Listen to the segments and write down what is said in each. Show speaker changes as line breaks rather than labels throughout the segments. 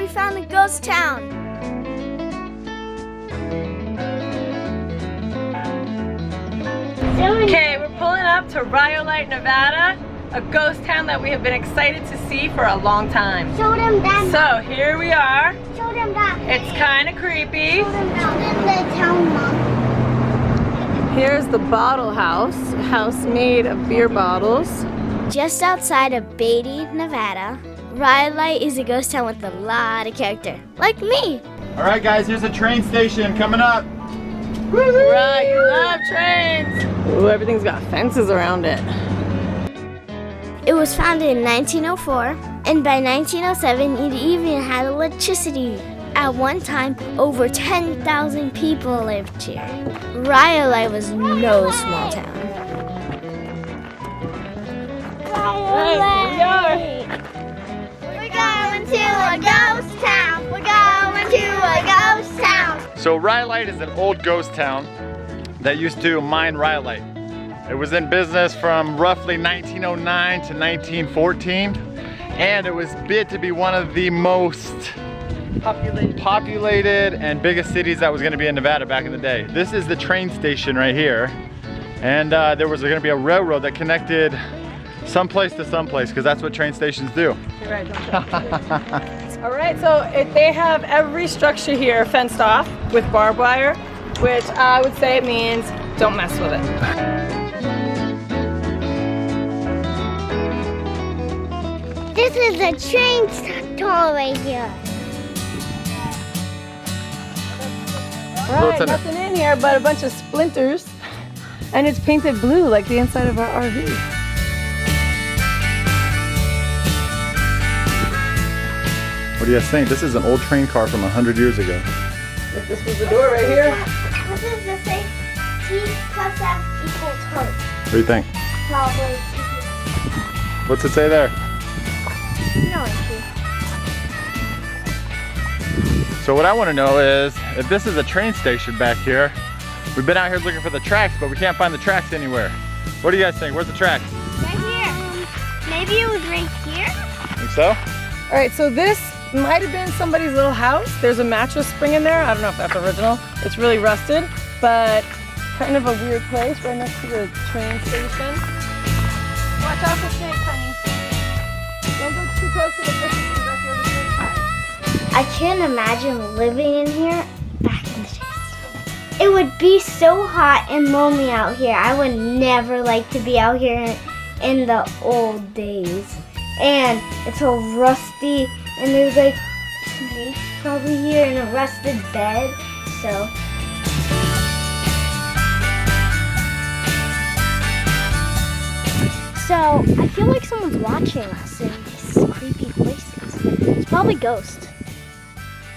we found a ghost town.
Okay, we're pulling up to Rhyolite, Nevada, a ghost town that we have been excited to see for a long time.
Show them that.
So here we are.
Show them that.
It's kind of creepy.
Show them that. The town, Mom.
Here's the bottle house, a house made of beer bottles.
Just outside of Beatty, Nevada, Rhyolite is a ghost town with a lot of character, like me.
All right, guys, here's a train station coming up.
Right, you love trains. Ooh, everything's got fences around it.
It was founded in 1904, and by 1907, it even had electricity. At one time, over 10,000 people lived here. Rhyolite was no small town.
Rhyolite!
We're going to a ghost town. We're going to a ghost town.
So Rhyolite is an old ghost town that used to mine rhyolite. It was in business from roughly 1909 to 1914, and it was bid to be one of the most populated and biggest cities that was going to be in Nevada back in the day. This is the train station right here, and there was going to be a railroad that connected someplace to someplace, because that's what train stations do.
You're right, don't All right, so they have every structure here fenced off with barbed wire, which I would say it means don't mess with it.
This is a train stall right here.
Right, nothing in here but a bunch of splinters, and it's painted blue like the inside of our RV.
What do you guys think? This is an old train car from 100 years ago.
If this was the door right here.
This is the same T plus F equals heart.
What do you think?
Probably.
What's it say there?
No,
So what I want to know is, if this is a train station back here, we've been out here looking for the tracks, but we can't find the tracks anywhere. What do you guys think? Where's the tracks?
right here. Maybe it was right here.
Think so?
All right, so this might have been somebody's little house. There's a mattress spring in there. I don't know if that's original. It's really rusted, but kind of a weird place right next to the train station. Watch out for snakes, honey. Don't go too close to the bushes because that's where the snakes hide.
I can't imagine living in here back in the days. It would be so hot and lonely out here. I would never like to be out here in the old days. And it's all rusty, and there's like snakes probably here in a rusted bed. So I feel like someone's watching us in these creepy places. It's probably ghosts.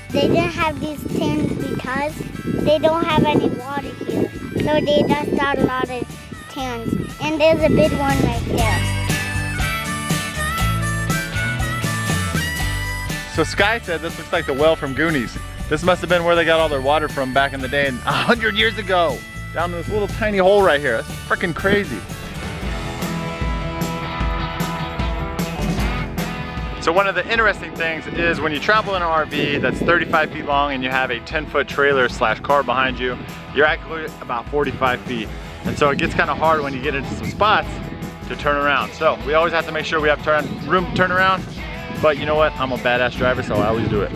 They didn't have these tins because they don't have any water here. So they dust out a lot of tins. And there's a big one right there.
So Sky said this looks like the well from Goonies. This must have been where they got all their water from back in the day, 100 years ago. Down in this little tiny hole right here. That's freaking crazy. So one of the interesting things is when you travel in an RV that's 35 feet long and you have a 10-foot trailer / car behind you, you're actually about 45 feet. And so it gets kind of hard when you get into some spots to turn around. So we always have to make sure we have room to turn around. But you know what? I'm a badass driver, so I always do it.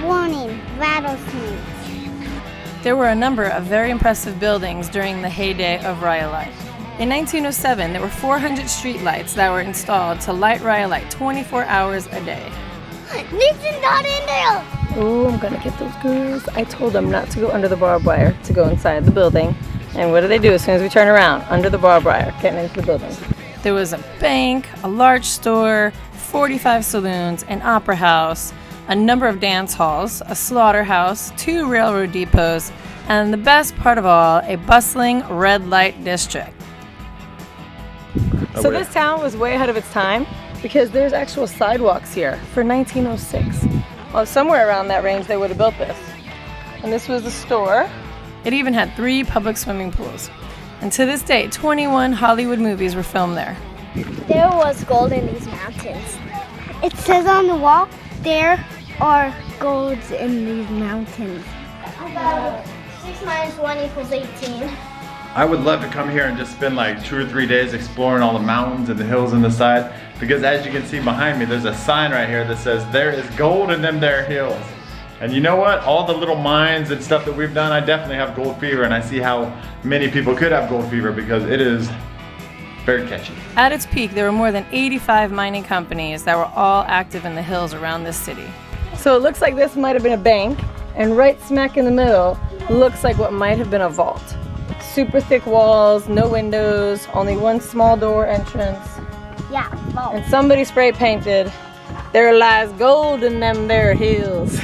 Warning, rattlesnakes.
There were a number of very impressive buildings during the heyday of Rhyolite. In 1907, there were 400 streetlights that were installed to light Rhyolite 24 hours a day.
Nathan's not in there!
Oh, I'm gonna get those girls. I told them not to go under the barbed wire, to go inside the building. And what do they do as soon as we turn around? Under the barbed wire, getting into the building. There was a bank, a large store, 45 saloons, an opera house, a number of dance halls, a slaughterhouse, 2 railroad depots, and the best part of all, a bustling red light district. So this town was way ahead of its time because there's actual sidewalks here for 1906. Well, somewhere around that range they would have built this. And this was the store. It even had 3 public swimming pools. And to this day, 21 Hollywood movies were filmed there.
There was gold in these mountains. It says on the wall, there are golds in these mountains. 6 minus 1 equals 18.
I would love to come here and just spend like 2 or 3 days exploring all the mountains and the hills on the side, because as you can see behind me, there's a sign right here that says there is gold in them there hills. And you know what? All the little mines and stuff that we've done, I definitely have gold fever, and I see how many people could have gold fever because it is very catchy.
At its peak, there were more than 85 mining companies that were all active in the hills around this city. So it looks like this might have been a bank, and right smack in the middle looks like what might have been a vault. Super thick walls, no windows, only one small door entrance.
Yeah, vault.
And somebody spray painted, "There lies gold in them there hills."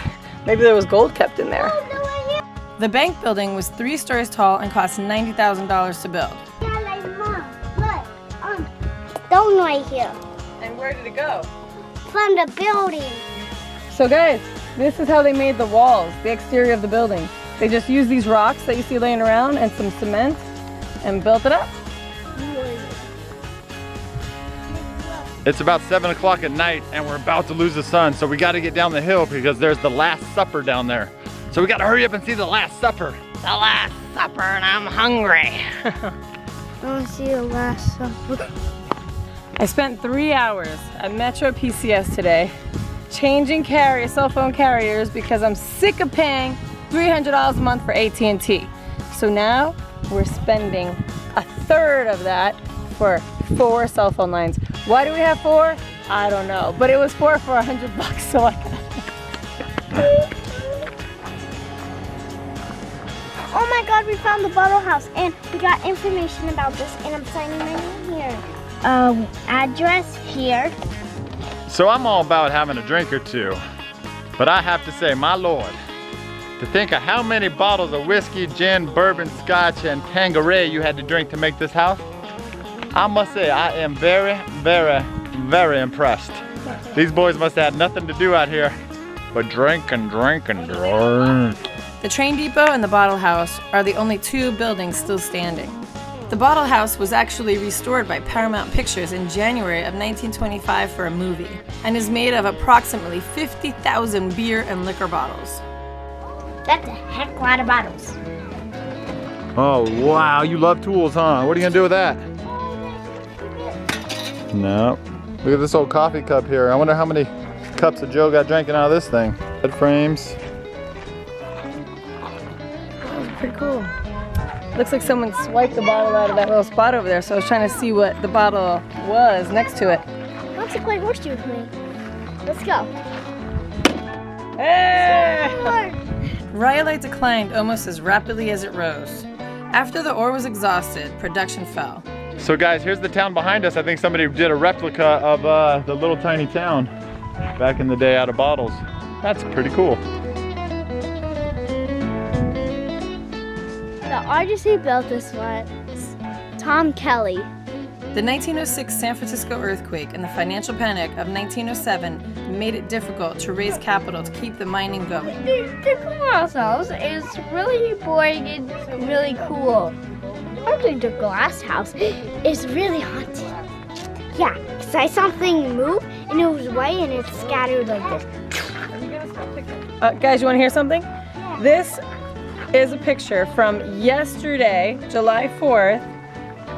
Maybe there was gold kept in there.
Oh, no, I hear.
The bank building was 3 stories tall and cost $90,000 to build.
Yeah, like, Mom, look, stone right here.
And where did it go?
From the building.
So guys, this is how they made the walls, the exterior of the building. They just used these rocks that you see laying around and some cement and built it up.
It's about 7 o'clock at night and we're about to lose the sun, so we got to get down the hill because there's the Last Supper down there. So we got to hurry up and see the Last Supper.
The Last Supper, and I'm hungry.
I want to see the Last Supper.
I spent 3 hours at Metro PCS today changing cell phone carriers because I'm sick of paying $300 a month for AT&T. So now we're spending a third of that for 4 cell phone lines. Why do we have 4? I don't know, but it was 4 for $100, so I got it.
Oh my God, we found the bottle house and we got information about this, and I'm signing my name here. Address here.
So I'm all about having a drink or two, but I have to say, my Lord, to think of how many bottles of whiskey, gin, bourbon, scotch, and Tanqueray you had to drink to make this house, I must say I am very, very, very impressed. These boys must have had nothing to do out here but drink and drink and drink.
The train depot and the bottle house are the only 2 buildings still standing. The bottle house was actually restored by Paramount Pictures in January of 1925 for a movie and is made of approximately 50,000 beer and liquor bottles.
That's a heck lot of bottles.
Oh wow, you love tools, huh? What are you gonna do with that? No. Look at this old coffee cup here. I wonder how many cups of Joe got drinking out of this thing. Head frames.
Pretty cool. Looks like someone swiped the bottle out of that little spot over there, so I was trying to see what the bottle was next to it.
Let's play horseshoe with me. Let's go.
Hey! Rhyolite declined almost as rapidly as it rose. After the ore was exhausted, production fell.
So guys, here's the town behind us. I think somebody did a replica of the little tiny town back in the day out of bottles. That's pretty cool.
The artist who built this was Tom Kelly.
The 1906 San Francisco earthquake and the financial panic of 1907 made it difficult to raise capital to keep the mining going.
The glass house is really boring and really cool. Actually, the glass house is really haunted. Yeah, because I saw something move and it was white and it scattered like this.
Guys, you want to hear something? This is a picture from yesterday, July 4th,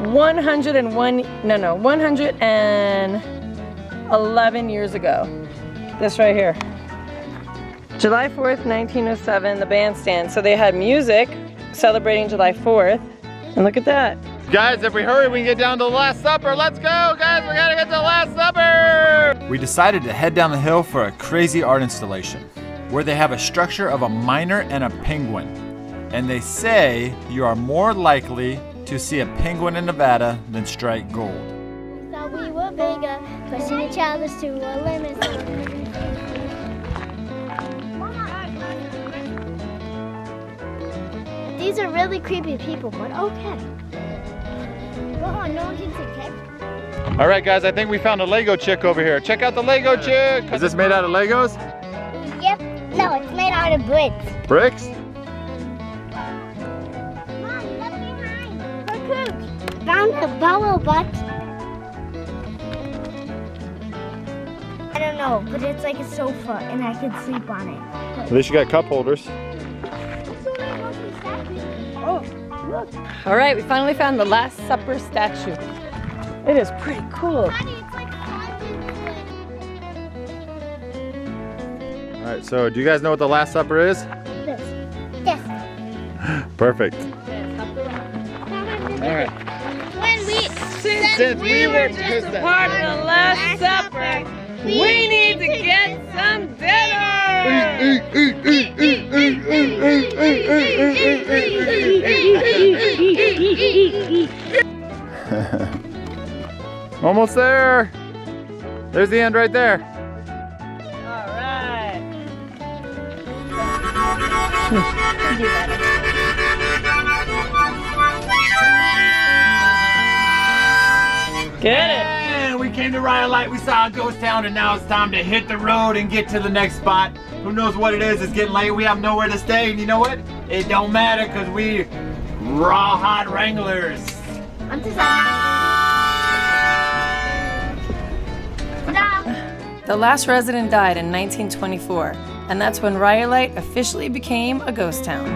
111 years ago. This right here. July 4th, 1907, the bandstand. So they had music celebrating July 4th. And look at that.
Guys, if we hurry, we can get down to the Last Supper. Let's go, guys, we gotta get to the Last Supper! We decided to head down the hill for a crazy art installation where they have a structure of a miner and a penguin. And they say you are more likely to see a penguin in Nevada than strike gold.
Thought we were bigger, pushing each other to a limit. These are really creepy people, but okay. Go on, no one can see, okay?
All right, guys, I think we found a Lego chick over here. Check out the Lego chick. Is this made out of Legos?
Yep. No, it's made out of bricks.
Bricks?
Mom, look behind. Look, found a bubble butt. I don't know, but it's like a sofa and I could sleep on it.
At least you got cup holders.
All right, we finally found the Last Supper statue. It is pretty cool.
All right, so do you guys know what the Last Supper is?
Yes.
Perfect. All right. Since we were just a
part of the Last Supper, we need to get some dinner.
Almost there. There's the end right there.
All right. Get it.
And we came to Rhyolite, we saw a ghost town, and now it's time to hit the road and get to the next spot. Who knows what it is? It's getting late. We have nowhere to stay, and you know what? It don't matter because we rawhide wranglers.
I'm too sad.
The last resident died in 1924, and that's when Rhyolite officially became a ghost town.